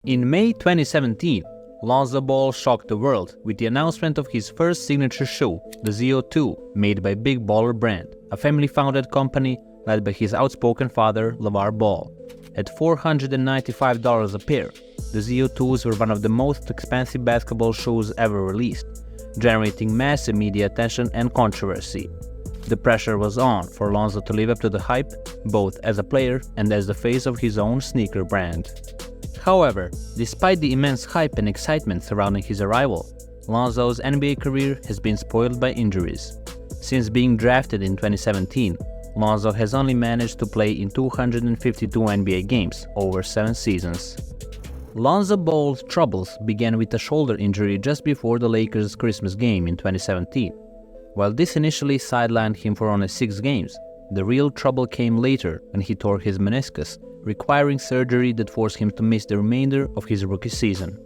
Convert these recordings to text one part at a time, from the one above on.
In May 2017, Lonzo Ball shocked the world with the announcement of his first signature shoe, the ZO2, made by Big Baller Brand, a family-founded company led by his outspoken father, LeVar Ball. At $495 a pair, the ZO2s were one of the most expensive basketball shoes ever released, generating massive media attention and controversy. The pressure was on for Lonzo to live up to the hype, both as a player and as the face of his own sneaker brand. However, despite the immense hype and excitement surrounding his arrival, Lonzo's NBA career has been spoiled by injuries. Since being drafted in 2017, Lonzo has only managed to play in 252 NBA games over 7 seasons. Lonzo Ball's troubles began with a shoulder injury just before the Lakers' Christmas game in 2017. While this initially sidelined him for only 6 games, the real trouble came later when he tore his meniscus, requiring surgery that forced him to miss the remainder of his rookie season.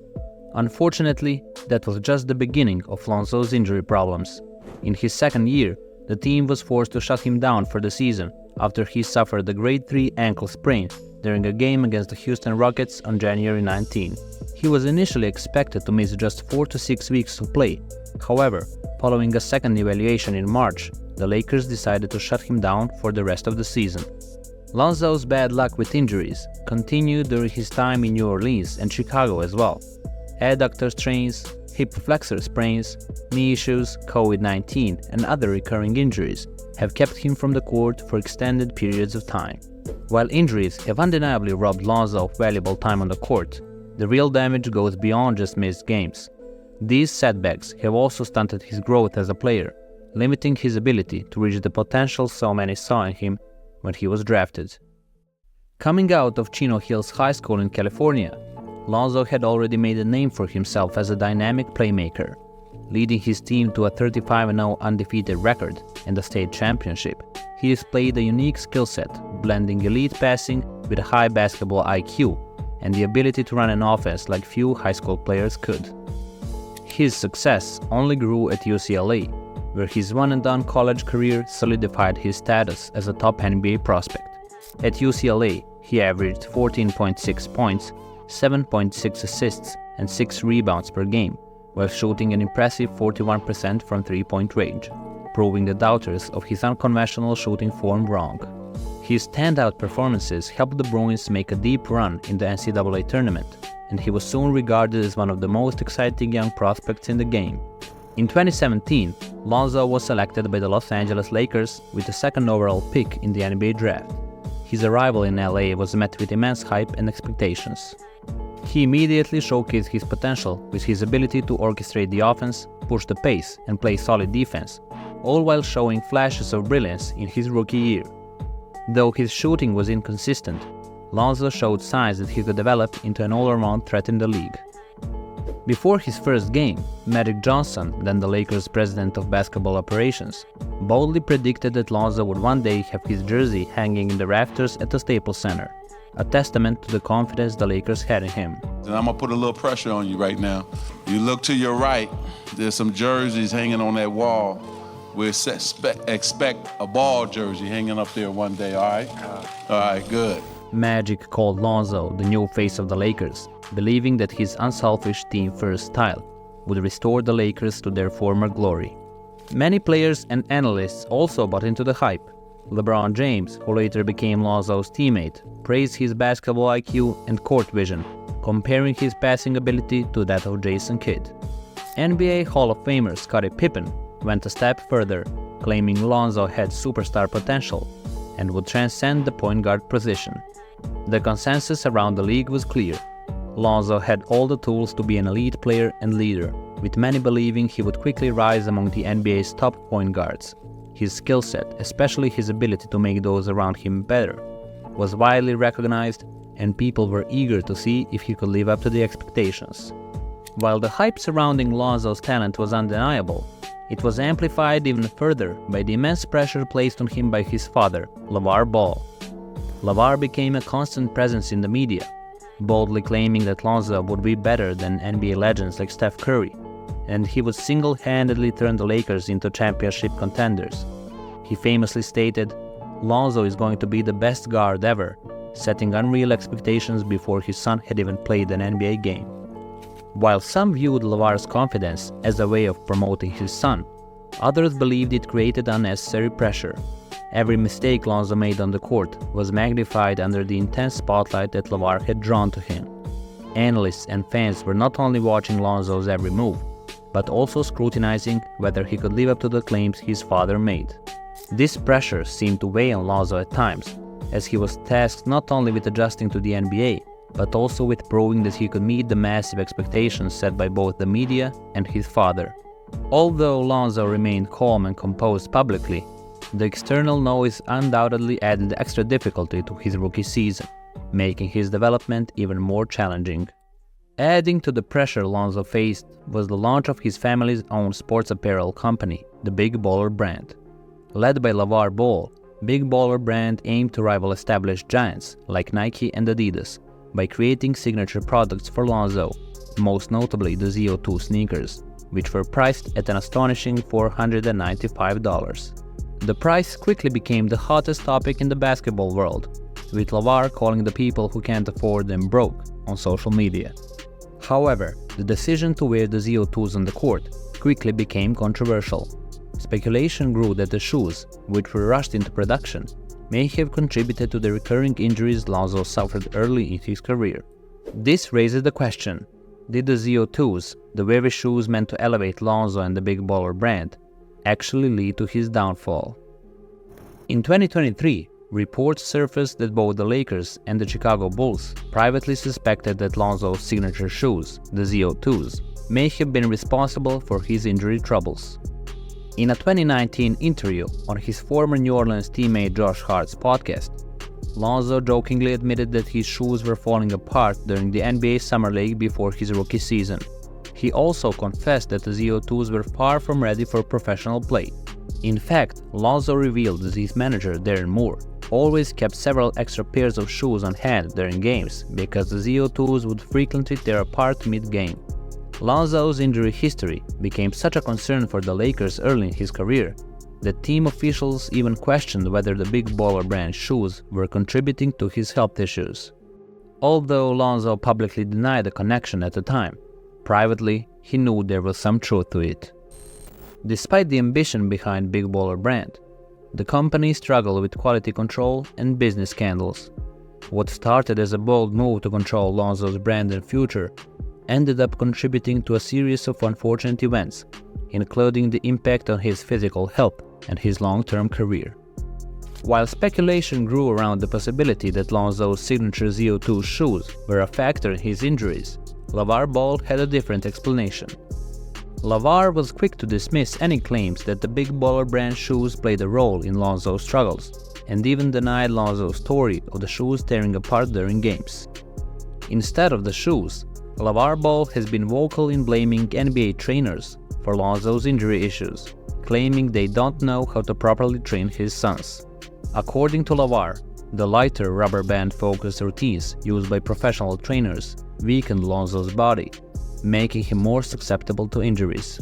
Unfortunately, that was just the beginning of Lonzo's injury problems. In his second year, the team was forced to shut him down for the season after he suffered a grade 3 ankle sprain during a game against the Houston Rockets on January 19. He was initially expected to miss just 4 to 6 weeks of play. However, following a second evaluation in March, the Lakers decided to shut him down for the rest of the season. Lonzo's bad luck with injuries continued during his time in New Orleans and Chicago as well. Adductor strains, hip flexor sprains, knee issues, COVID-19, and other recurring injuries have kept him from the court for extended periods of time. While injuries have undeniably robbed Lonzo of valuable time on the court, the real damage goes beyond just missed games. These setbacks have also stunted his growth as a player, limiting his ability to reach the potential so many saw in him when he was drafted. Coming out of Chino Hills High School in California, Lonzo had already made a name for himself as a dynamic playmaker, leading his team to a 35-0 undefeated record and the state championship. He displayed a unique skill set, blending elite passing with a high basketball IQ and the ability to run an offense like few high school players could. His success only grew at UCLA, where his one-and-done college career solidified his status as a top NBA prospect. At UCLA, he averaged 14.6 points, 7.6 assists, and 6 rebounds per game, while shooting an impressive 41% from three-point range, proving the doubters of his unconventional shooting form wrong. His standout performances helped the Bruins make a deep run in the NCAA tournament, and he was soon regarded as one of the most exciting young prospects in the game. In 2017, Lonzo was selected by the Los Angeles Lakers with the second overall pick in the NBA draft. His arrival in LA was met with immense hype and expectations. He immediately showcased his potential with his ability to orchestrate the offense, push the pace, and play solid defense, all while showing flashes of brilliance in his rookie year. Though his shooting was inconsistent, Lonzo showed signs that he could develop into an all-around threat in the league. Before his first game, Magic Johnson, then the Lakers' president of basketball operations, boldly predicted that Lonzo would one day have his jersey hanging in the rafters at the Staples Center, a testament to the confidence the Lakers had in him. And I'm gonna put a little pressure on you right now. You look to your right, there's some jerseys hanging on that wall. We expect a Ball jersey hanging up there one day, all right? All right, good. Magic called Lonzo the new face of the Lakers, believing that his unselfish team-first style would restore the Lakers to their former glory. Many players and analysts also bought into the hype. LeBron James, who later became Lonzo's teammate, praised his basketball IQ and court vision, comparing his passing ability to that of Jason Kidd. NBA Hall of Famer Scottie Pippen went a step further, claiming Lonzo had superstar potential and would transcend the point guard position. The consensus around the league was clear. Lonzo had all the tools to be an elite player and leader, with many believing he would quickly rise among the NBA's top point guards. His skill set, especially his ability to make those around him better, was widely recognized, and people were eager to see if he could live up to the expectations. While the hype surrounding Lonzo's talent was undeniable, it was amplified even further by the immense pressure placed on him by his father, LeVar Ball. LeVar became a constant presence in the media, boldly claiming that Lonzo would be better than NBA legends like Steph Curry, and he would single-handedly turn the Lakers into championship contenders. He famously stated, "Lonzo is going to be the best guard ever, setting unreal expectations before his son had even played an NBA game. While some viewed LeVar's confidence as a way of promoting his son, others believed it created unnecessary pressure. Every mistake Lonzo made on the court was magnified under the intense spotlight that LeVar had drawn to him. Analysts and fans were not only watching Lonzo's every move, but also scrutinizing whether he could live up to the claims his father made. This pressure seemed to weigh on Lonzo at times, as he was tasked not only with adjusting to the NBA, but also with proving that he could meet the massive expectations set by both the media and his father. Although Lonzo remained calm and composed publicly, the external noise undoubtedly added extra difficulty to his rookie season, making his development even more challenging. Adding to the pressure Lonzo faced was the launch of his family's own sports apparel company, the Big Baller Brand. Led by LeVar Ball, Big Baller Brand aimed to rival established giants like Nike and Adidas by creating signature products for Lonzo, most notably the ZO2 sneakers, which were priced at an astonishing $495. The price quickly became the hottest topic in the basketball world, with LeVar calling the people who can't afford them broke on social media. However, the decision to wear the ZO2s on the court quickly became controversial. Speculation grew that the shoes, which were rushed into production, may have contributed to the recurring injuries Lonzo suffered early in his career. This raises the question: did the ZO2s, the very shoes meant to elevate Lonzo and the Big Baller Brand, actually lead to his downfall? In 2023, reports surfaced that both the Lakers and the Chicago Bulls privately suspected that Lonzo's signature shoes, the ZO2s, may have been responsible for his injury troubles. In a 2019 interview on his former New Orleans teammate Josh Hart's podcast, Lonzo jokingly admitted that his shoes were falling apart during the NBA Summer League before his rookie season. He also confessed that the ZO2s were far from ready for professional play. In fact, Lonzo revealed that his manager, Darren Moore, always kept several extra pairs of shoes on hand during games because the ZO2s would frequently tear apart mid-game. Lonzo's injury history became such a concern for the Lakers early in his career that team officials even questioned whether the Big Baller Brand shoes were contributing to his health issues. Although Lonzo publicly denied the connection at the time, privately he knew there was some truth to it. Despite the ambition behind Big Baller Brand, the company struggled with quality control and business scandals. What started as a bold move to control Lonzo's brand and future ended up contributing to a series of unfortunate events, including the impact on his physical health and his long-term career. While speculation grew around the possibility that Lonzo's signature ZO2 shoes were a factor in his injuries, LeVar Ball had a different explanation. LeVar was quick to dismiss any claims that the Big Baller Brand shoes played a role in Lonzo's struggles, and even denied Lonzo's story of the shoes tearing apart during games. Instead of the shoes, LeVar Ball has been vocal in blaming NBA trainers for Lonzo's injury issues, claiming they don't know how to properly train his sons. According to LeVar, the lighter rubber band-focused routines used by professional trainers weakened Lonzo's body, making him more susceptible to injuries.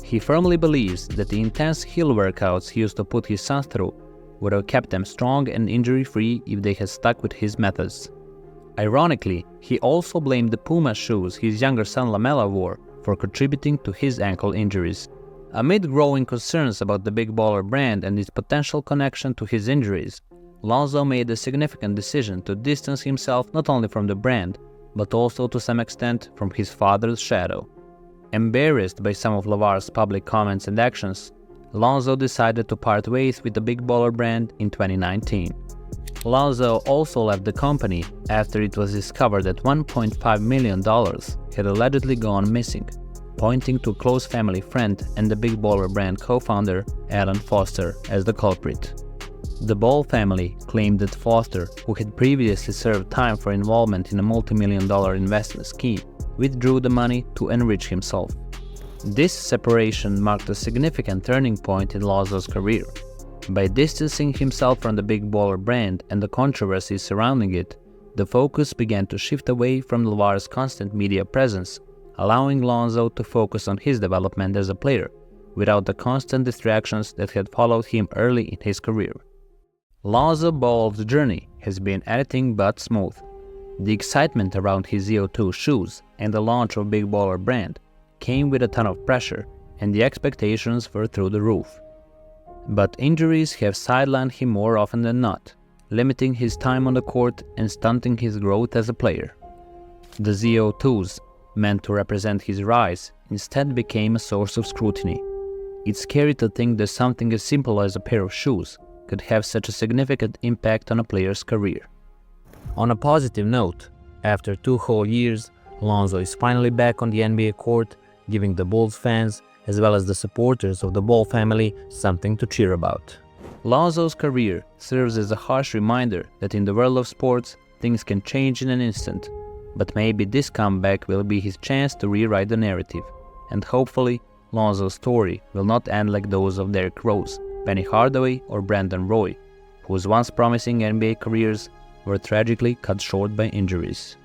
He firmly believes that the intense heel workouts he used to put his sons through would have kept them strong and injury-free if they had stuck with his methods. Ironically, he also blamed the Puma shoes his younger son LaMelo wore for contributing to his ankle injuries. Amid growing concerns about the Big Baller Brand and its potential connection to his injuries, Lonzo made a significant decision to distance himself not only from the brand, but also to some extent from his father's shadow. Embarrassed by some of LeVar's public comments and actions, Lonzo decided to part ways with the Big Baller Brand in 2019. Lonzo also left the company after it was discovered that $1.5 million had allegedly gone missing, pointing to a close family friend and the Big Baller Brand co-founder Alan Foster as the culprit. The Ball family claimed that Foster, who had previously served time for involvement in a multi-million-dollar investment scheme, withdrew the money to enrich himself. This separation marked a significant turning point in Lonzo's career. By distancing himself from the Big Baller Brand and the controversies surrounding it, the focus began to shift away from LeVar's constant media presence, allowing Lonzo to focus on his development as a player, without the constant distractions that had followed him early in his career. Lonzo Ball's journey has been anything but smooth. The excitement around his ZO2 shoes and the launch of Big Baller Brand came with a ton of pressure, and the expectations were through the roof. But injuries have sidelined him more often than not, limiting his time on the court and stunting his growth as a player. The ZO2s, meant to represent his rise, instead became a source of scrutiny. It's scary to think that something as simple as a pair of shoes could have such a significant impact on a player's career. On a positive note, after 2 whole years, Lonzo is finally back on the NBA court, giving the Bulls fans, as well as the supporters of the Ball family, something to cheer about. Lonzo's career serves as a harsh reminder that in the world of sports, things can change in an instant. But maybe this comeback will be his chance to rewrite the narrative. And hopefully, Lonzo's story will not end like those of Derrick Rose, Penny Hardaway or Brandon Roy, whose once promising NBA careers were tragically cut short by injuries.